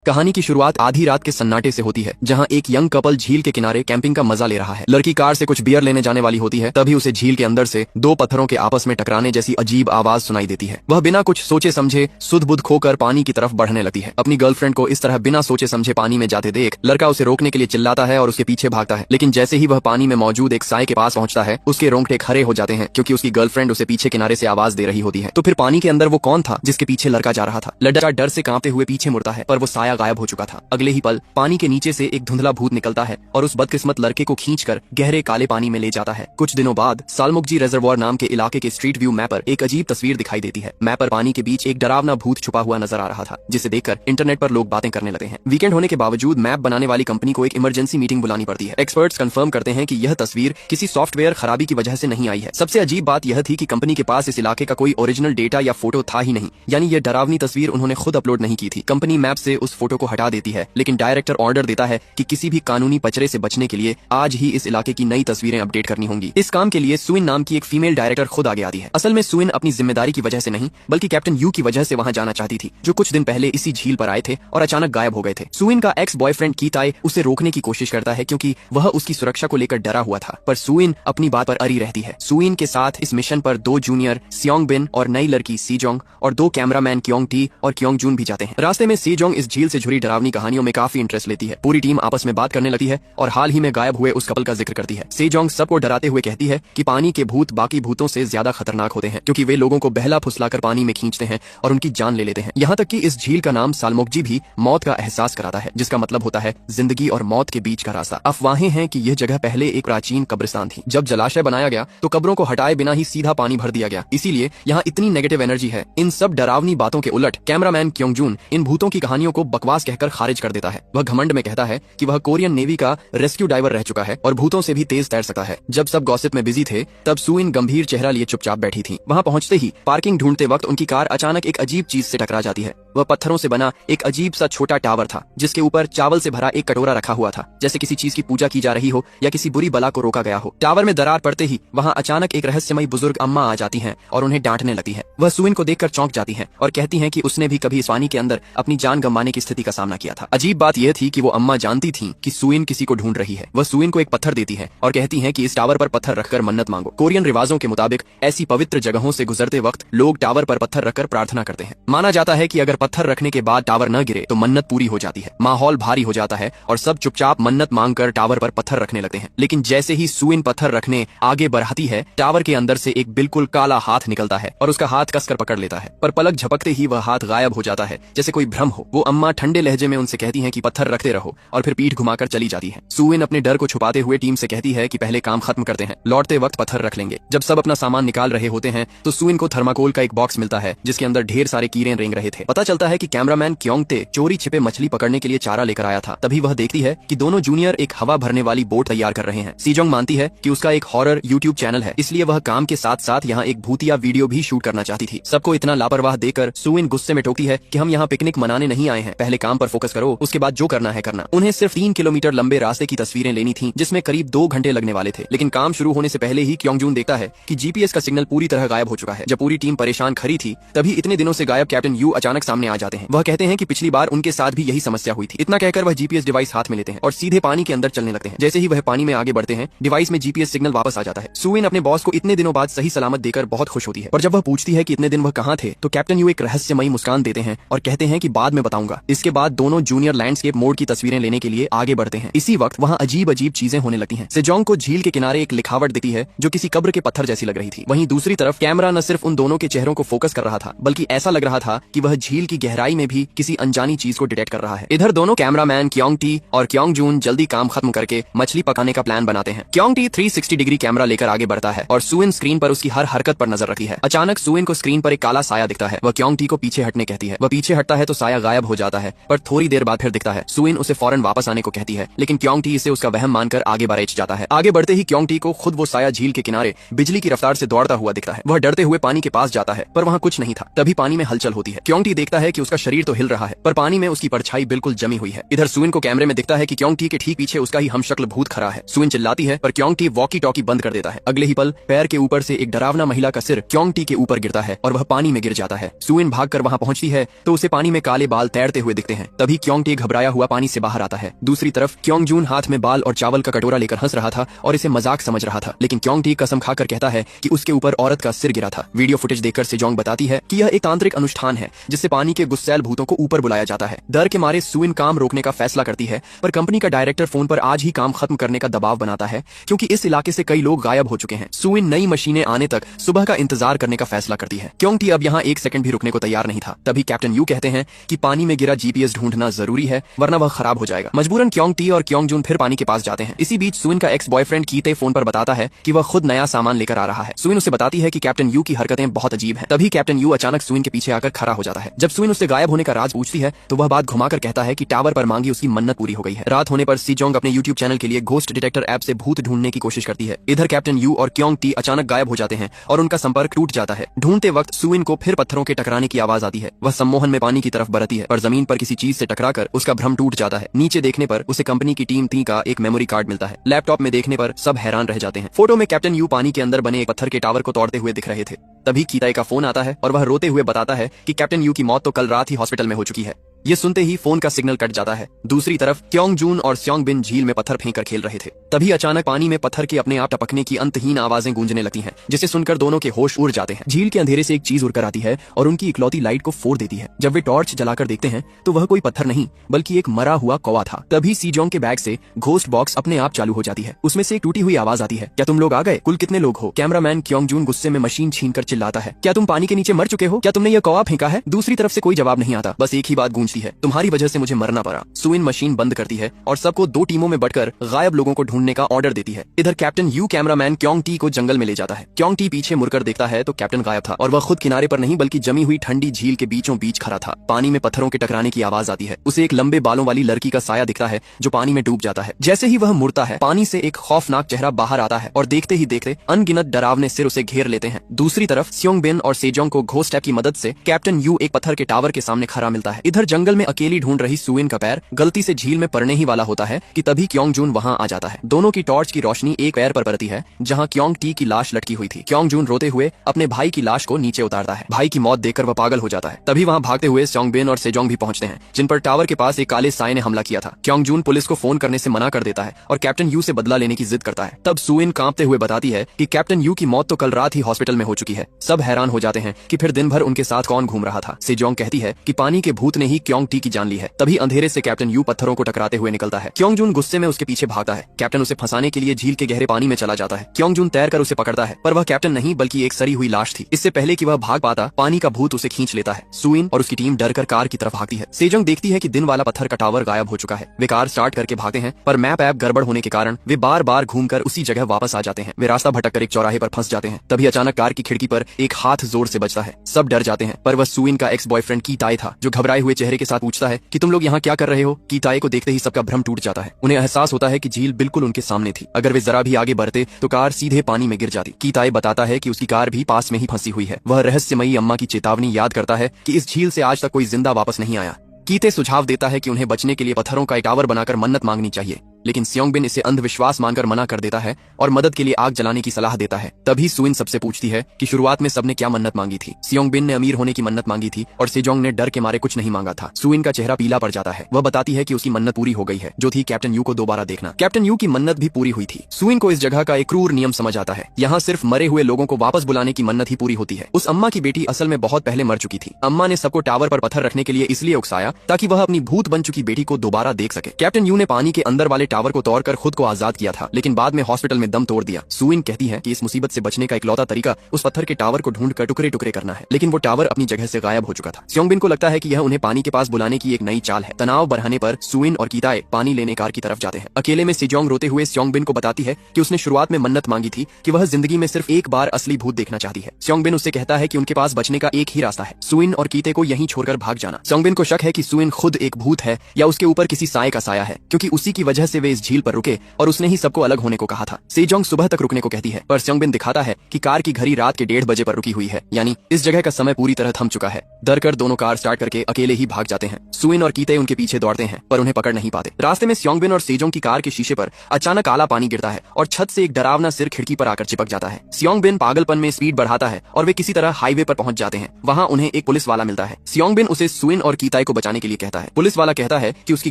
कहानी की शुरुआत आधी रात के सन्नाटे से होती है, जहां एक यंग कपल झील के किनारे कैंपिंग का मजा ले रहा है। लड़की कार से कुछ बियर लेने जाने वाली होती है, तभी उसे झील के अंदर से दो पत्थरों के आपस में टकराने जैसी अजीब आवाज सुनाई देती है। वह बिना कुछ सोचे समझे सुध बुध खोकर पानी की तरफ बढ़ने लगती है। अपनी गर्लफ्रेंड को इस तरह बिना सोचे समझे पानी में जाते देख लड़का उसे रोकने के लिए चिल्लाता है और उसके पीछे भागता है, लेकिन जैसे ही वह पानी में मौजूद एक साए के पास पहुंचता है, उसके रोंगटे खड़े हो जाते हैं, क्योंकि उसकी गर्लफ्रेंड उसे पीछे किनारे से आवाज दे रही होती है। तो फिर पानी के अंदर वो कौन था जिसके पीछे लड़का जा रहा था? लड़का डर से कांपते हुए पीछे मुड़ता है, पर वो साया गायब हो चुका था। अगले ही पल पानी के नीचे से एक धुंधला भूत निकलता है और उस बदकिस्मत लड़के को खींचकर गहरे काले पानी में ले जाता है। कुछ दिनों बाद सालमुकजी रिजर्वॉयर नाम के इलाके के स्ट्रीट व्यू मैप पर एक अजीब तस्वीर दिखाई देती है। मैप पर पानी के बीच एक डरावना भूत छुपा हुआ नजर आ रहा था, जिसे देखकर इंटरनेट पर लोग बातें करने लगे हैं। वीकेंड होने के बावजूद मैप बनाने वाली कंपनी को एक इमरजेंसी मीटिंग बुलानी पड़ती है। एक्सपर्ट्स कंफर्म करते हैं कि यह तस्वीर किसी सॉफ्टवेयर खराबी की वजह से नहीं आई है। सबसे अजीब बात यह थी कि कंपनी के पास इस इलाके का कोई ओरिजिनल डेटा या फोटो था ही नहीं, यानी यह डरावनी तस्वीर उन्होंने खुद अपलोड नहीं की थी। कंपनी मैप से उस फोटो को हटा देती है, लेकिन डायरेक्टर ऑर्डर देता है कि किसी भी कानूनी पचरे से बचने के लिए आज ही इस इलाके की नई तस्वीरें अपडेट करनी होंगी। इस काम के लिए सुइन नाम की एक फीमेल डायरेक्टर खुद आगे आती है। असल में सुइन अपनी जिम्मेदारी की वजह से नहीं, बल्कि कैप्टन यू की वजह से वहां जाना चाहती थी, जो कुछ दिन पहले इसी झील पर आए थे और अचानक गायब हो गए थे। सुइन का एक्स बॉयफ्रेंड कीताई उसे रोकने की कोशिश करता है, क्योंकि वह उसकी सुरक्षा को लेकर डरा हुआ था, पर सुइन अपनी बात पर अड़ी रहती है। सुइन के साथ इस मिशन पर दो जूनियर सियोंग बिन और नई लड़की सीजोंग और दो कैमरामैन क्योंग टी और क्योंग जून भी जाते हैं। रास्ते में सीजोंग इस झील से जुड़ी डरावनी कहानियों में काफी इंटरेस्ट लेती है। पूरी टीम आपस में बात करने लगती है और हाल ही में गायब हुए उस कपल का जिक्र करती है। सेजोंग सबको डराते हुए कहती है कि पानी के भूत बाकी भूतों से ज्यादा खतरनाक होते हैं, क्योंकि वे लोगों को बहला फुसलाकर पानी में खींचते हैं और उनकी जान ले लेते हैं। यहाँ तक कि इस झील का नाम सालमोकजी भी मौत का एहसास कराता है, जिसका मतलब होता है जिंदगी और मौत के बीच का रास्ता। अफवाहें हैं कि यह जगह पहले एक प्राचीन कब्रिस्तान थी। जब जलाशय बनाया गया तो कब्रों को हटाए बिना ही सीधा पानी भर दिया गया, इसीलिए यहाँ इतनी नेगेटिव एनर्जी है। इन सब डरावनी बातों के उलट कैमरामैन क्योंगजून इन भूतों की कहानियों को बकवास कहकर खारिज कर देता है। वह घमंड में कहता है कि वह कोरियन नेवी का रेस्क्यू डाइवर रह चुका है और भूतों से भी तेज तैर सकता है। जब सब गॉसिप में बिजी थे, तब सुइन गंभीर चेहरा लिए चुपचाप बैठी थी। वहां पहुंचते ही पार्किंग ढूंढते वक्त उनकी कार अचानक एक अजीब चीज से टकरा जाती है। वह पत्थरों से बना एक अजीब सा छोटा टावर था, जिसके ऊपर चावल से भरा एक कटोरा रखा हुआ था, जैसे किसी चीज की पूजा की जा रही हो या किसी बुरी बला को रोका गया हो। टावर में दरार पड़ते ही वहां अचानक एक रहस्यमयी बुजुर्ग अम्मा आ जाती हैं और उन्हें डांटने लगती है। वह सुइन को देखकर चौंक जाती हैं और कहती हैं कि उसने भी कभी इस पानी के अंदर अपनी जान गंवाने की स्थिति का सामना किया था। अजीब बात यह थी कि वो अम्मा जानती थी कि सुइन किसी को ढूंढ रही है। वह सुइन को एक पत्थर देती है और कहती हैं कि इस टावर पर पत्थर रखकर मन्नत मांगो। कोरियन रिवाजों के मुताबिक ऐसी पवित्र जगहों से गुजरते वक्त लोग टावर पर पत्थर रखकर प्रार्थना करते हैं। माना जाता है कि अगर पत्थर रखने के बाद टावर न गिरे तो मन्नत पूरी हो जाती है। माहौल भारी हो जाता है और सब चुपचाप मन्नत मांगकर टावर पर पत्थर रखने लगते हैं। लेकिन जैसे ही सुइन पत्थर रखने आगे बढ़ती है, टावर के अंदर से एक बिल्कुल काला हाथ निकलता है और उसका हाथ कसकर पकड़ लेता है, पर पलक झपकते ही वह हाथ गायब हो जाता है, जैसे कोई भ्रम हो। वो अम्मा ठंडे लहजे में उनसे कहती है कि पत्थर रखते रहो और फिर पीठ घुमाकर चली जाती है। सुइन अपने डर को छुपाते हुए टीम से कहती है कि पहले काम खत्म करते हैं, लौटते वक्त पत्थर रख लेंगे। जब सब अपना सामान निकाल रहे होते हैं तो सुइन को थर्माकोल का एक बॉक्स मिलता है, जिसके अंदर ढेर सारे कीड़े रेंग रहे थे। पता चलता है कि कैमरामैन क्योंगते चोरी छिपे मछली पकड़ने के लिए चारा लेकर आया था। तभी वह देखती है कि दोनों जूनियर एक हवा भरने वाली बोट तैयार कर रहे हैं। सीजोंग मानती है कि उसका एक हॉरर यूट्यूब चैनल है, इसलिए वह काम के साथ साथ यहाँ एक भूतिया वीडियो भी शूट करना चाहती थी। सबको इतना लापरवाह देखकर सुइन गुस्से में टोकती है कि हम यहाँ पिकनिक मनाने नहीं आए हैं, पहले काम पर फोकस करो, उसके बाद जो करना है करना। उन्हें सिर्फ 3 किलोमीटर लंबे रास्ते की तस्वीरें लेनी थी, जिसमें करीब 2 घंटे लगने वाले थे। लेकिन काम शुरू होने से पहले ही क्योंगजून देखता है कि जीपीएस का सिग्नल पूरी तरह गायब हो चुका है। जब पूरी टीम परेशान खड़ी थी, तभी इतने दिनों से गायब कैप्टन यू अचानक सामने आ जाते हैं। वह कहते हैं कि पिछली बार उनके साथ भी यही समस्या हुई थी। इतना कहकर वह जीपीएस डिवाइस हाथ में लेते हैं और सीधे पानी के अंदर चलने लगते हैं। जैसे ही वह पानी में आगे बढ़ते हैं, डिवाइस में जीपीएस सिग्नल वापस आ जाता है। सुइन अपने बॉस को इतने दिनों बाद सही सलामत देकर बहुत खुश होती है, और जब वह पूछती है कि इतने दिन वह कहाँ थे, तो कैप्टन यू एक रहस्यमयी मुस्कान देते हैं और कहते हैं कि बाद में बताऊंगा। इसके बाद दोनों जूनियर लैंडस्केप मोड की तस्वीरें लेने के लिए आगे बढ़ते हैं। इसी वक्त वहाँ अजीब अजीब चीजें होने लगती हैं। सेजोंग को झील के किनारे एक लिखावट दिखती है जो किसी कब्र के पत्थर जैसी लग रही थी। वहीं दूसरी तरफ कैमरा न सिर्फ उन दोनों के चेहरों को फोकस कर रहा था, बल्कि ऐसा लग रहा था कि वह झील की गहराई में भी किसी अनजानी चीज को डिटेक्ट कर रहा है। इधर दोनों कैमरामैन क्योंग टी और क्योंग जून जल्दी काम खत्म करके मछली पकाने का प्लान बनाते हैं। क्योंग टी 360 डिग्री कैमरा लेकर आगे बढ़ता है और सुइन स्क्रीन पर उसकी हर हरकत पर नजर रखती है। अचानक सुइन को स्क्रीन पर एक काला साया दिखता है। वह क्योंग टी को पीछे हटने कहती है। वह पीछे हटता है तो साया गायब हो जाता है, पर थोड़ी देर बाद फिर दिखता है। सुइन उसे फौरन वापस आने को कहती है, लेकिन क्योंग टी इसे उसका वहम मानकर आगे बढ़ जाता है। आगे बढ़ते ही क्योंग टी को खुद वो साया झील के किनारे बिजली की रफ्तार से दौड़ता हुआ दिखता है। वह डरते हुए पानी के पास जाता है, पर वहाँ कुछ नहीं था। तभी पानी में हलचल होती है। क्योंग टी देखता है कि उसका शरीर तो हिल रहा है, पर पानी में उसकी परछाई बिल्कुल जमी हुई है। इधर सुइन को कैमरे में दिखता है कि क्योंग टी के ठीक पीछे उसका ही हमशक्ल भूत खड़ा है। सुइन चिल्लाती है, पर क्योंग टी वॉकी टॉकी बंद कर देता है। अगले ही पल पैर के ऊपर से एक डरावना महिला का सिर क्योंग टी के ऊपर गिरता है और वह पानी में गिर जाता है। सुइन भागकर वहाँ पहुंचती है तो उसे पानी में काले बाल तैरते हुए हुए दिखते हैं। तभी क्योंग टे घबराया हुआ पानी से बाहर आता है। दूसरी तरफ क्योंग जून हाथ में बाल और चावल का कटोरा लेकर हंस रहा था और इसे मजाक समझ रहा था, लेकिन क्योंग टे कसम खाकर कहता है कि उसके ऊपर औरत का सिर गिरा था। वीडियो फुटेज देखकर सेजोंग बताती है कि यह एक तांत्रिक अनुष्ठान है जिससे पानी के गुस्सैल भूतों को ऊपर बुलाया जाता है। डर के मारे सुइन काम रोकने का फैसला करती है, पर कंपनी का डायरेक्टर फोन पर आज ही काम खत्म करने का दबाव बनाता है क्योंकि इस इलाके से कई लोग गायब हो चुके हैं। सुइन नई मशीनें आने तक सुबह का इंतजार करने का फैसला करती है। क्योंग टी अब यहाँ एक सेकंड भी रुकने को तैयार नहीं था। तभी कैप्टन यू कहते हैं कि पानी में गिरा जीपीएस ढूंढना जरूरी है वरना वह खराब हो जाएगा। मजबूरन क्योंग टी और क्योंग जून फिर पानी के पास जाते हैं। इसी बीच सुइन का एक्स बॉयफ्रेंड कीते फोन पर बताता है कि वह खुद नया सामान लेकर आ रहा है। सुइन उसे बताती है कि कैप्टन यू की हरकतें बहुत अजीब हैं। तभी कैप्टन यू अचानक सुइन के पीछे आकर खड़ा हो जाता है। जब सुइन उससे गायब होने का राज पूछती है तो वह बात घुमाकर कहता है कि टावर पर मांगी उसकी मन्नत पूरी हो गई है। रात होने पर सीजोंग अपने यूट्यूब चैनल के लिए घोस्ट डिटेक्टर ऐप से भूत ढूंढने की कोशिश करती है। इधर कैप्टन यू और क्योंग टी अचानक गायब हो जाते हैं और उनका संपर्क टूट जाता है। ढूंढते वक्त सुइन को फिर पत्थरों के टकराने की आवाज आती है। वह सम्मोहन में पानी की तरफ बढ़ती है पर जमीन पर किसी चीज से टकराकर उसका भ्रम टूट जाता है। नीचे देखने पर उसे कंपनी की टीम टी का एक मेमोरी कार्ड मिलता है। लैपटॉप में देखने पर सब हैरान रह जाते हैं। फोटो में कैप्टन यू पानी के अंदर बने एक पत्थर के टावर को तोड़ते हुए दिख रहे थे। तभी कीताई का फोन आता है और वह रोते हुए बताता है कि कैप्टन यू की मौत तो कल रात ही हॉस्पिटल में हो चुकी है। ये सुनते ही फोन का सिग्नल कट जाता है। दूसरी तरफ क्योंग जून और स्योंग बिन झील में पत्थर फेंक कर खेल रहे थे। तभी अचानक पानी में पत्थर के अपने आप टपकने की अंतहीन आवाजें गूंजने लगती हैं, जिसे सुनकर दोनों के होश उड़ जाते हैं। झील के अंधेरे से एक चीज उड़कर आती है और उनकी इकलौती लाइट को फोड़ देती है। जब वे टॉर्च जलाकर देखते हैं तो वह कोई पत्थर नहीं बल्कि एक मरा हुआ कौवा था। तभी सीजोंग के बैग से घोस्ट बॉक्स अपने आप चालू हो जाती है। उसमें से एक टूटी हुई आवाज आती है, क्या तुम लोग आ गए? कुल कितने लोग हो? कैमरामैन क्योंग जून गुस्से में मशीन छीनकर चिल्लाता है, क्या तुम पानी के नीचे मर चुके हो? क्या तुमने यह कौवा फेंका है? दूसरी तरफ से कोई जवाब नहीं आता, बस एक ही बात गूंजती है, तुम्हारी वजह से मुझे मरना पड़ा। सुइन मशीन बंद करती है और सबको दो टीमों में बंटकर गायब लोगों को ढूंढने का ऑर्डर देती है। इधर captain you cameraman Kyung T को जंगल में ले जाता है। क्योंग टी पीछे मुड़कर देखता है तो कैप्टन गायब था और वह खुद किनारे पर नहीं बल्कि जमी हुई ठंडी झील के बीचों बीच खड़ा था। पानी में पत्थरों के टकराने की आवाज आती है। उसे एक लंबे बालों वाली लड़की का साया दिखता है जो पानी में डूब जाता है। जैसे ही वह मुड़ता है पानी से एक खौफनाक चेहरा बाहर आता है और देखते ही देखते अनगिनत डरावने सिर उसे घेर लेते हैं। दूसरी तरफ स्योंग बिन और सेजोंग को घोस्ट ऐप की मदद से कैप्टन यू एक पत्थर के टावर के सामने खड़ा मिलता है। इधर जंगल में अकेली ढूंढ रही सुइन का पैर गलती से झील में पड़ने ही वाला होता है कि तभी क्योंग जून वहां आ जाता है। दोनों की टॉर्च की रोशनी एक पैर पर पड़ती है जहां क्योंग टी की लाश लटकी हुई थी। क्योंग जून रोते हुए अपने भाई की लाश को नीचे उतारता है। भाई की मौत देखकर वह पागल हो जाता है। तभी वहां भागते हुए स्योंग बिन और सेजोंग भी पहुंचते हैं जिन पर टावर के पास एक काले साए ने हमला किया था। क्योंग जून पुलिस को फोन करने से मना कर देता है और कैप्टन यू से बदला लेने की जिद करता है। तब सुइन कांपते हुए बताती है कि कैप्टन यू की मौत तो कल रात ही हॉस्पिटल में हो चुकी है। सब हैरान हो जाते हैं कि फिर दिन भर उनके साथ कौन घूम रहा था। सेजोंग कहती है कि पानी के भूत ने ही क्योंग टी की जान ली है। तभी अंधेरे से कैप्टन यू पत्थरों को टकराते हुए निकलता है। क्योंग जून गुस्से में उसके पीछे भागता है। कैप्टन उसे फंसाने के लिए झील के गहरे पानी में चला जाता है। क्योंग जून तैरकर उसे पकड़ता है पर वह कैप्टन नहीं बल्कि एक सड़ी हुई लाश थी। इससे पहले कि वह भाग पाता पानी का भूत उसे खींच लेता है। सुइन और उसकी टीम डरकर कार की तरफ भागती है। सेजोंग देखती है कि दिन वाला पत्थर का टावर गायब हो चुका है। वे कार स्टार्ट करके भागते हैं पर मैप ऐप गड़बड़ होने के कारण वे बार बार घूमकर उसी जगह वापस आ जाते हैं। वे रास्ता भटककर एक चौराहे पर फंस जाते हैं। तभी अचानक कार की खिड़की पर एक हाथ जोर से बजता है। सब डर जाते हैं पर वह सुइन का एक्स बॉयफ्रेंड कीताई था जो घबराए हुए चेहरे के साथ पूछता है कि तुम लोग यहाँ क्या कर रहे हो? कीताई को देखते ही सबका भ्रम टूट जाता है। उन्हें एहसास होता है कि झील बिल्कुल उनके सामने थी। अगर वे जरा भी आगे बढ़ते तो कार सीधे पानी में गिर जाती। कीताई बताता है कि उसकी कार भी पास में ही फंसी हुई है। वह रहस्यमयी अम्मा की चेतावनी याद करता है कि इस झील से आज तक कोई जिंदा वापस नहीं आया। कीते सुझाव देता है कि उन्हें बचने के लिए पत्थरों का एक टावर बनाकर मन्नत मांगनी चाहिए, लेकिन स्योंग बिन इसे अंधविश्वास मानकर मना कर देता है और मदद के लिए आग जलाने की सलाह देता है। तभी सुइन सबसे पूछती है कि शुरुआत में सबने क्या मन्नत मांगी थी। स्योंग बिन ने अमीर होने की मन्नत मांगी थी और सेजोंग ने डर के मारे कुछ नहीं मांगा था। सुइन का चेहरा पीला पड़ जाता है। वह बताती है कि उसकी मन्नत पूरी हो गई है, जो थी कैप्टन यू को दोबारा देखना। कैप्टन यू की मन्नत भी पूरी हुई थी। सुइन को इस जगह का एक क्रूर नियम समझ आता है। यहाँ सिर्फ मरे हुए लोगों को वापस बुलाने की मन्नत ही पूरी होती है। उस अम्मा की बेटी असल में बहुत पहले मर चुकी थी। अम्मा ने सबको टावर पर पत्थर रखने के लिए इसलिए उकसाया ताकि वह अपनी भूत बन चुकी बेटी को दोबारा देख सके। कैप्टन यू ने पानी के अंदर वाले टावर को तोड़कर खुद को आजाद किया था, लेकिन बाद में हॉस्पिटल में दम तोड़ दिया। सुइन कहती है कि इस मुसीबत से बचने का इकलौता तरीका उस पत्थर के टावर को ढूंढकर टुकड़े टुकड़े करना है, लेकिन वो टावर अपनी जगह से गायब हो चुका था। स्योंग बिन को लगता है कि यह उन्हें पानी के पास बुलाने की एक नई चाल है। तनाव बढ़ाने पर सुइन और कीताई पानी लेने कार की तरफ जाते हैं। अकेले में सेजोंग रोते हुए स्योंग बिन को बताती है कि उसने शुरुआत में मन्नत मांगी थी कि वह जिंदगी में सिर्फ एक बार असली भूत देखना चाहती है। स्योंग बिन उससे कहता है कि उनके पास बचने का एक ही रास्ता है, सुइन और कीते को यहीं छोड़कर भाग जाना। स्योंग बिन को शक है कि सुइन खुद एक भूत है या उसके ऊपर किसी साए का साया है, क्योंकि उसी की वजह से वे इस झील पर रुके और उसने ही सबको अलग होने को कहा था। सेजोंग सुबह तक रुकने को कहती है, पर स्योंगबिन दिखाता है कि कार की घड़ी रात के 1:30 बजे पर रुकी हुई है, यानी इस जगह का समय पूरी तरह थम चुका है। डर कर दोनों कार स्टार्ट करके अकेले ही भाग जाते हैं। सुइन और कीते उनके पीछे दौड़ते हैं, पर उन्हें पकड़ नहीं पाते। रास्ते में स्योंगबिन और सेजोंग की कार के शीशे पर अचानक काला पानी गिरता है और छत से एक डरावना सिर खिड़की पर आकर चिपक जाता है। स्योंगबिन पागलपन में स्पीड बढ़ाता है और वे किसी तरह हाईवे पर पहुंच जाते हैं। वहां उन्हें एक पुलिस वाला मिलता है। स्योंगबिन उसे सुइन और कीताई को बचाने के लिए कहता है। पुलिस वाला कहता है कि उसकी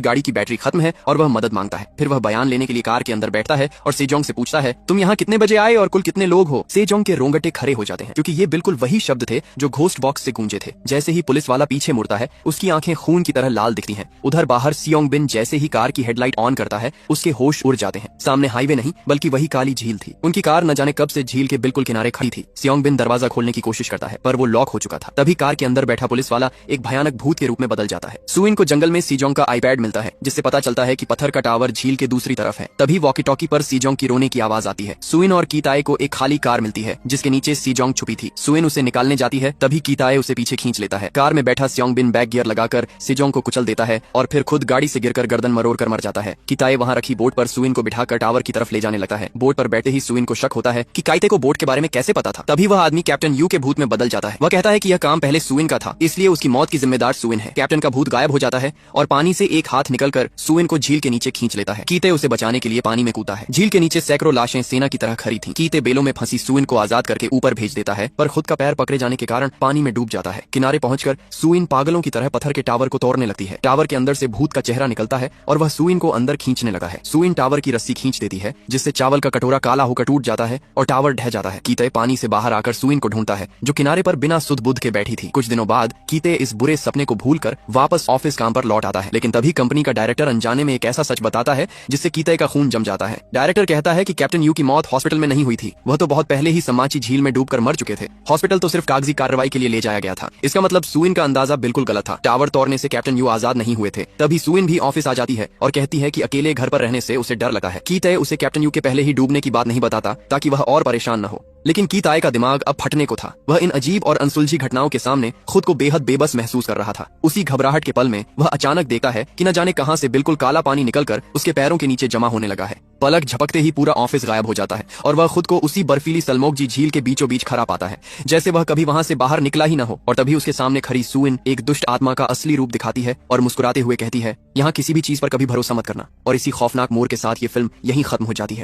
गाड़ी की बैटरी खत्म है और वह मदद मांगता है। फिर वह बयान लेने के लिए कार के अंदर बैठता है और सेजोंग से पूछता है, तुम यहाँ कितने बजे आए और कुल कितने लोग हो? सेजोंग के रोंगटे खड़े हो जाते हैं, क्योंकि ये बिल्कुल वही शब्द थे जो घोस्ट बॉक्स से गूंजे थे। जैसे ही पुलिस वाला पीछे मुड़ता है, उसकी आंखें खून की तरह लाल दिखती हैं। उधर बाहर स्योंगबिन जैसे ही कार की हेडलाइट ऑन करता है, उसके होश उड़ जाते हैं। सामने हाईवे नहीं बल्कि वही काली झील थी। उनकी कार न जाने कब से झील के बिल्कुल किनारे खड़ी थी। स्योंगबिन दरवाजा खोलने की कोशिश करता है, पर वो लॉक हो चुका था। तभी कार के अंदर बैठा पुलिस वाला एक भयानक भूत के रूप में बदल जाता है। सुइन को जंगल में सीजोंग का आईपैड मिलता है, जिससे पता चलता है कि पत्थर का टावर झील के दूसरी तरफ है। तभी वॉकी टॉकी पर सीजोंग की रोने की आवाज आती है। सुइन और कीताए को एक खाली कार मिलती है, जिसके नीचे सीजोंग छुपी थी। सुइन उसे निकालने जाती है, तभी कीताए उसे पीछे खींच लेता है। कार में बैठा स्योंगबिन बैक गियर लगाकर सीजोंग को कुचल देता है और फिर खुद गाड़ी से गिरकर गर्दन मरोड़ कर मर जाता है। कीताए वहां रखी बोट पर सुइन को बिठाकर टावर की तरफ ले जाने लगता है। बोट पर बैठे ही सुइन को शक होता है कि काइते को बोट के बारे में कैसे पता था। तभी वह आदमी कैप्टन यू के भूत में बदल जाता है। वह कहता है कि यह काम पहले सुइन का था, इसलिए उसकी मौत की जिम्मेदार सुइन है। कैप्टन का भूत गायब हो जाता है और पानी से एक हाथ निकलकर सुइन को झील के नीचे खींच लेता है। कीते उसे बचाने के लिए पानी में कूदता है। झील के नीचे सैकड़ों लाशें सेना की तरह खड़ी थीं। कीते बेलों में फंसी सुइन को आजाद करके ऊपर भेज देता है, पर खुद का पैर पकड़े जाने के कारण पानी में डूब जाता है। किनारे पहुंचकर सुइन पागलों की तरह पत्थर के टावर को तोड़ने लगती है। टावर के अंदर से भूत का चेहरा निकलता है और वह सुइन को अंदर खींचने लगा है। सुइन टावर की रस्सी खींच देती है, जिससे चावल का कटोरा काला होकर टूट जाता है और टावर ढह जाता है। कीते पानी से बाहर आकर सुइन को ढूंढता है, जो किनारे पर बिना सुध बुध के बैठी थी। कुछ दिनों बाद कीते इस बुरे सपने को भूलकर वापस ऑफिस काम पर लौट आता है, लेकिन तभी कंपनी का डायरेक्टर अनजाने में एक ऐसा सच बताता है जिससे कीते का खून जम जाता है। डायरेक्टर कहता है कि कैप्टन यू की मौत हॉस्पिटल में नहीं हुई थी, वह तो बहुत पहले ही समाची झील में डूबकर मर चुके थे। हॉस्पिटल तो सिर्फ कागजी कार्रवाई के लिए ले जाया गया था। इसका मतलब सुइन का अंदाजा बिल्कुल गलत था। टावर तोड़ने से कैप्टन यू आजाद नहीं हुए थे। तभी सुइन भी ऑफिस आ जाती है और कहती है कि अकेले घर पर रहने से उसे डर लगा है। कीते उसे कैप्टन यू के पहले ही डूबने की बात नहीं बताता, ताकि वह और परेशान न हो। लेकिन कीताए का दिमाग अब फटने को था। वह इन अजीब और अनसुलझी घटनाओं के सामने खुद को बेहद बेबस महसूस कर रहा था। उसी घबराहट के पल में वह अचानक देखता है कि न जाने कहां से बिल्कुल काला पानी निकलकर उसके पैरों के नीचे जमा होने लगा है। पलक झपकते ही पूरा ऑफिस गायब हो जाता है और वह खुद को उसी बर्फीली सलमोकजी झील के बीचों बीच खड़ा पाता है, जैसे वह कभी वहां से बाहर निकला ही न हो। और तभी उसके सामने खड़ी सुइन एक दुष्ट आत्मा का असली रूप दिखाती है और मुस्कुराते हुए कहती है, यहाँ किसी भी चीज पर कभी भरोसा मत करना। और इसी खौफनाक मोड़ के साथ ये फिल्म यहीं खत्म हो जाती है।